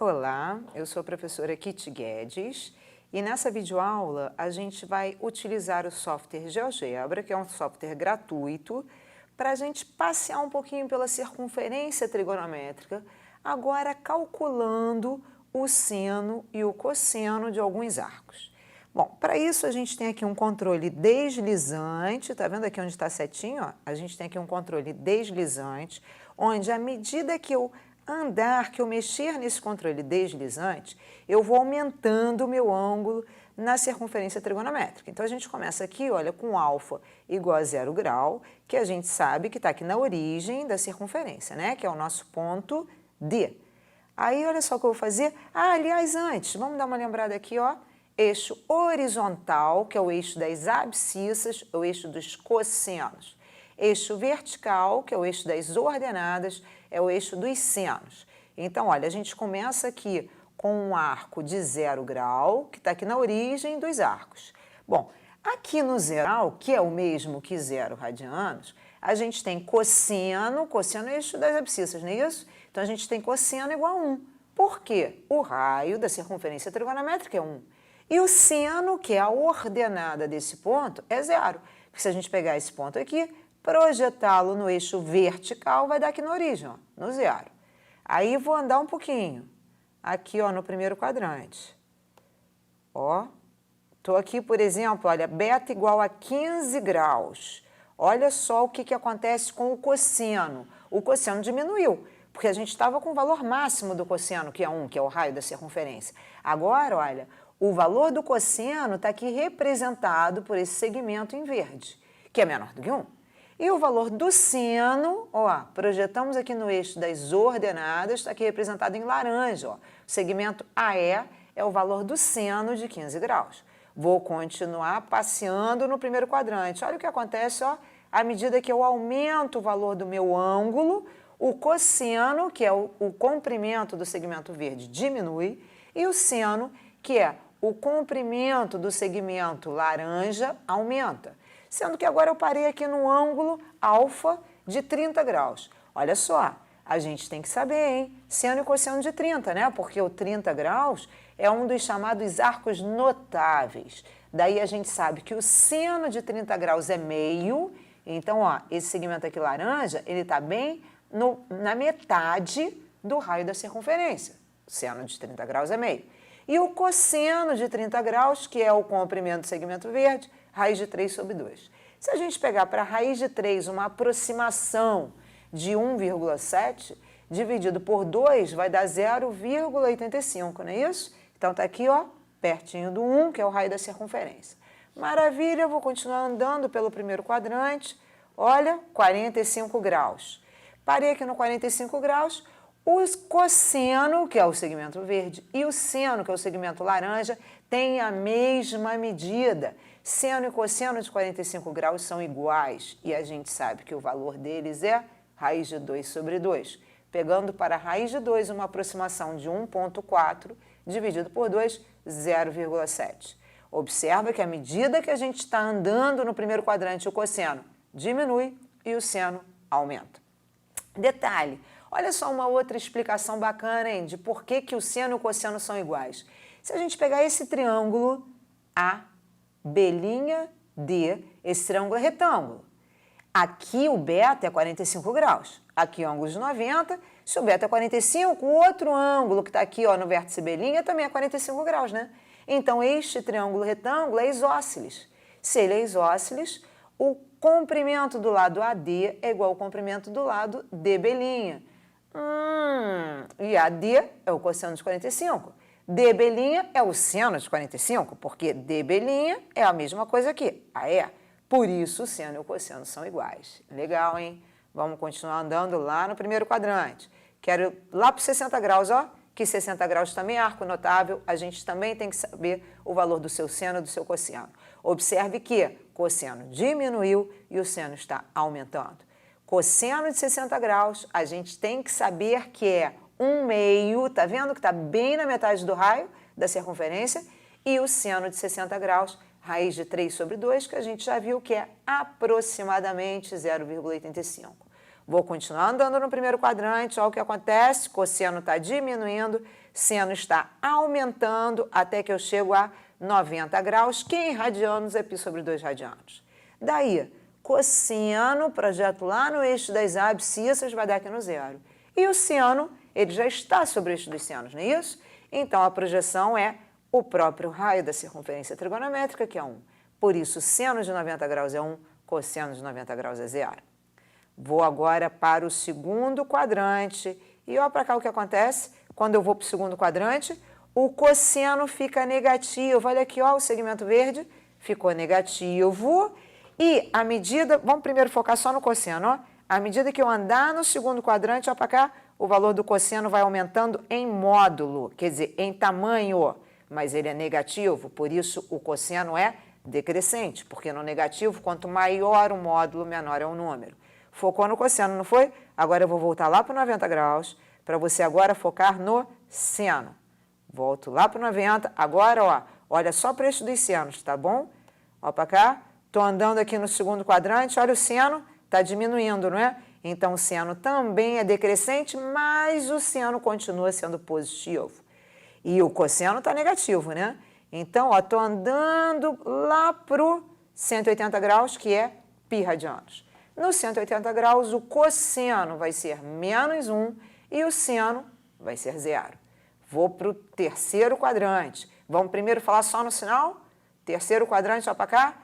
Olá, eu sou a professora Kitty Guedes e nessa videoaula a gente vai utilizar o software GeoGebra, que é um software gratuito, para a gente passear um pouquinho pela circunferência trigonométrica, agora calculando o seno e o cosseno de alguns arcos. Bom, para isso a gente tem aqui um controle deslizante, tá vendo aqui onde está a setinha? Ó? A gente tem aqui um controle deslizante, onde à medida que eu andar, que eu mexer nesse controle deslizante, eu vou aumentando o meu ângulo na circunferência trigonométrica. Então, a gente começa aqui, olha, com alfa igual a 0 grau, que a gente sabe que está aqui na origem da circunferência, né? Que é o nosso ponto D. Aí, olha só o que eu vou fazer. Aliás, antes, vamos dar uma lembrada aqui, ó. Eixo horizontal, que é o eixo das abscissas, o eixo dos cossenos. Eixo vertical, que é o eixo das ordenadas, é o eixo dos senos. Então, olha, a gente começa aqui com um arco de 0 grau, que está aqui na origem dos arcos. Bom, aqui no zero, que é o mesmo que 0 radianos, a gente tem cosseno, cosseno é o eixo das abscissas, não é isso? Então, a gente tem cosseno igual a 1. Por quê? O raio da circunferência trigonométrica é 1. E o seno, que é a ordenada desse ponto, é 0. Porque se a gente pegar esse ponto aqui, projetá-lo no eixo vertical, vai dar aqui na origem, ó, no 0. Aí vou andar um pouquinho, aqui ó, no primeiro quadrante. Ó, estou aqui, por exemplo, olha, beta igual a 15 graus. Olha só o que acontece com o cosseno. O cosseno diminuiu, porque a gente estava com o valor máximo do cosseno, que é 1, que é o raio da circunferência. Agora, olha, o valor do cosseno está aqui representado por esse segmento em verde, que é menor do que 1. E o valor do seno, ó, projetamos aqui no eixo das ordenadas, está aqui representado em laranja, ó. O segmento AE é o valor do seno de 15 graus. Vou continuar passeando no primeiro quadrante. Olha o que acontece, ó, à medida que eu aumento o valor do meu ângulo, o cosseno, que é o comprimento do segmento verde, diminui, e o seno, que é o comprimento do segmento laranja, aumenta. Sendo que agora eu parei aqui no ângulo alfa de 30 graus. Olha só, a gente tem que saber, hein? Seno e cosseno de 30, né? Porque o 30 graus é um dos chamados arcos notáveis. Daí a gente sabe que o seno de 30 graus é meio. Então, ó, esse segmento aqui laranja, ele está bem na metade do raio da circunferência. O seno de 30 graus é meio. E o cosseno de 30 graus, que é o comprimento do segmento verde, raiz de 3 sobre 2. Se a gente pegar para a raiz de 3 uma aproximação de 1,7, dividido por 2 vai dar 0,85, não é isso? Então, está aqui, ó, pertinho do 1, que é o raio da circunferência. Maravilha, eu vou continuar andando pelo primeiro quadrante. Olha, 45 graus. Parei aqui no 45 graus. O cosseno, que é o segmento verde, e o seno, que é o segmento laranja, têm a mesma medida. Seno e cosseno de 45 graus são iguais e a gente sabe que o valor deles é raiz de 2 sobre 2. Pegando para a raiz de 2 uma aproximação de 1,4 dividido por 2, 0,7. Observa que à medida que a gente está andando no primeiro quadrante, o cosseno diminui e o seno aumenta. Detalhe, olha só uma outra explicação bacana, hein, de por que o seno e o cosseno são iguais. Se a gente pegar esse triângulo A, B', D, esse triângulo é retângulo. Aqui o beta é 45 graus, aqui o ângulo de 90, se o beta é 45, o outro ângulo que está aqui ó, no vértice B' também é 45 graus, né? Então, este triângulo retângulo é isósceles. Se ele é isósceles, o comprimento do lado AD é igual ao comprimento do lado DB'. E AD é o cosseno de 45. DB' é o seno de 45, porque DB' é a mesma coisa aqui, AE. Por isso, o seno e o cosseno são iguais. Legal, hein? Vamos continuar andando lá no primeiro quadrante. Quero ir lá para 60 graus, ó, que 60 graus também é arco notável, a gente também tem que saber o valor do seu seno e do seu cosseno. Observe que cosseno diminuiu e o seno está aumentando. Cosseno de 60 graus, a gente tem que saber que é 1/2, tá vendo que está bem na metade do raio da circunferência, e o seno de 60 graus, raiz de 3 sobre 2, que a gente já viu que é aproximadamente 0,85. Vou continuar andando no primeiro quadrante, olha o que acontece, cosseno está diminuindo, seno está aumentando até que eu chego a 90 graus, que em radianos é π sobre 2 radianos. Daí, cosseno, projeto lá no eixo das abscissas, vai dar aqui no zero. E o seno, ele já está sobre o eixo dos senos, não é isso? Então, a projeção é o próprio raio da circunferência trigonométrica, que é 1. Por isso, seno de 90 graus é 1, cosseno de 90 graus é 0. Vou agora para o segundo quadrante. E olha para cá o que acontece. Quando eu vou para o segundo quadrante, o cosseno fica negativo. Olha aqui, ó, o segmento verde ficou negativo. E à medida, vamos primeiro focar só no cosseno, ó. À medida que eu andar no segundo quadrante, olha para cá, o valor do cosseno vai aumentando em módulo, quer dizer, em tamanho. Mas ele é negativo, por isso o cosseno é decrescente, porque no negativo, quanto maior o módulo, menor é o número. Focou no cosseno, não foi? Agora eu vou voltar lá para 90 graus, para você agora focar no seno. Volto lá para 90, agora, ó, olha só para o eixo dos senos, tá bom? Ó para cá, estou andando aqui no segundo quadrante, olha o seno, está diminuindo, não é? Então o seno também é decrescente, mas o seno continua sendo positivo. E o cosseno está negativo, né? Então, ó, estou andando lá para o 180 graus, que é π radianos. No 180 graus, o cosseno vai ser menos 1 e o seno vai ser 0. Vou para o terceiro quadrante. Vamos primeiro falar só no sinal? Terceiro quadrante, ó para cá.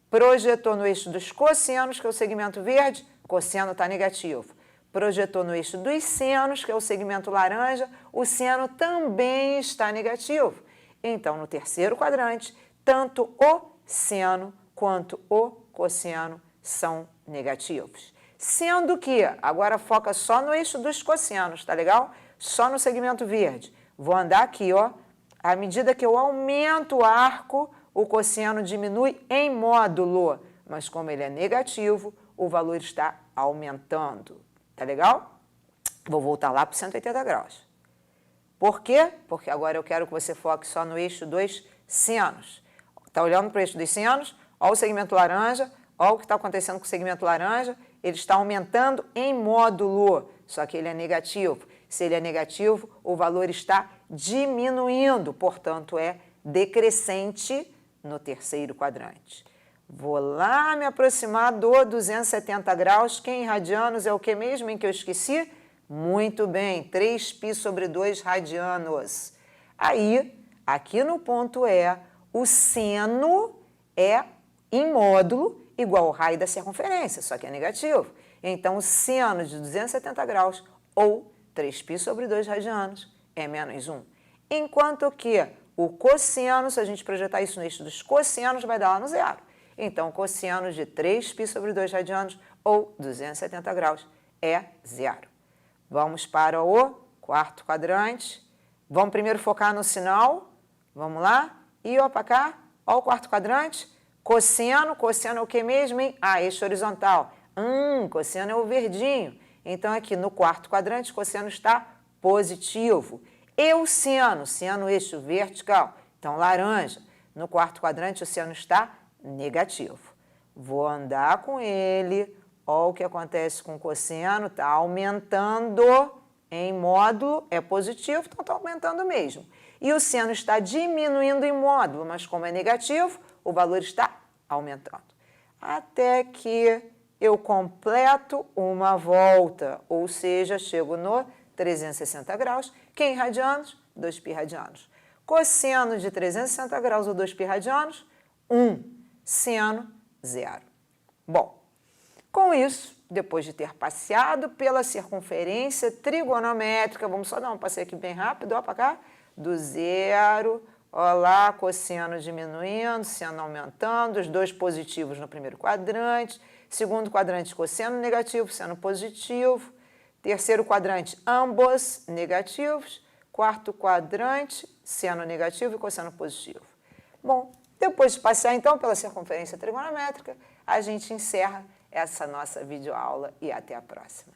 Projetou no eixo dos cossenos, que é o segmento verde, cosseno está negativo. Projetou no eixo dos senos, que é o segmento laranja, o seno também está negativo. Então, no terceiro quadrante, tanto o seno quanto o cosseno são negativos. Sendo que, agora foca só no eixo dos cossenos, tá legal? Só no segmento verde. Vou andar aqui, ó. À medida que eu aumento o arco, o cosseno diminui em módulo. Mas como ele é negativo, o valor está aumentando. Tá legal? Vou voltar lá para 180 graus. Por quê? Porque agora eu quero que você foque só no eixo dos senos. Está olhando para o eixo dos senos? Olha o segmento laranja. Olha o que está acontecendo com o segmento laranja. Ele está aumentando em módulo, só que ele é negativo. Se ele é negativo, o valor está diminuindo, portanto, é decrescente no terceiro quadrante. Vou lá me aproximar do 270 graus, que em radianos é o que mesmo em que eu esqueci? Muito bem, 3π sobre 2 radianos. Aí, aqui no ponto E, o seno é em módulo igual ao raio da circunferência, só que é negativo. Então, o seno de 270 graus, ou 3π sobre 2 radianos, é menos 1. Enquanto que o cosseno, se a gente projetar isso no eixo dos cossenos, vai dar lá no zero. Então, o cosseno de 3π sobre 2 radianos, ou 270 graus, é zero. Vamos para o quarto quadrante. Vamos primeiro focar no sinal. Vamos lá. E ó para cá, ó o quarto quadrante. Cosseno, cosseno é o que mesmo, hein? Ah, eixo horizontal. Cosseno é o verdinho. Então, aqui no quarto quadrante, cosseno está positivo. E o seno, seno eixo vertical. Então, laranja. No quarto quadrante, o seno está negativo. Vou andar com ele. Olha o que acontece com o cosseno, está aumentando em módulo, é positivo, então está aumentando mesmo. E o seno está diminuindo em módulo, mas como é negativo, o valor está aumentando. Até que eu completo uma volta, ou seja, chego no 360 graus, que em radianos, 2π radianos. Cosseno de 360 graus ou 2π radianos, 1. Seno, 0. Bom, com isso, depois de ter passeado pela circunferência trigonométrica, vamos só dar um passeio aqui bem rápido, ó para cá, do zero, ó lá, cosseno diminuindo, seno aumentando, os dois positivos no primeiro quadrante, segundo quadrante, cosseno negativo, seno positivo, terceiro quadrante, ambos negativos, quarto quadrante, seno negativo e cosseno positivo. Bom, depois de passear então pela circunferência trigonométrica, a gente encerra essa nossa videoaula e até a próxima.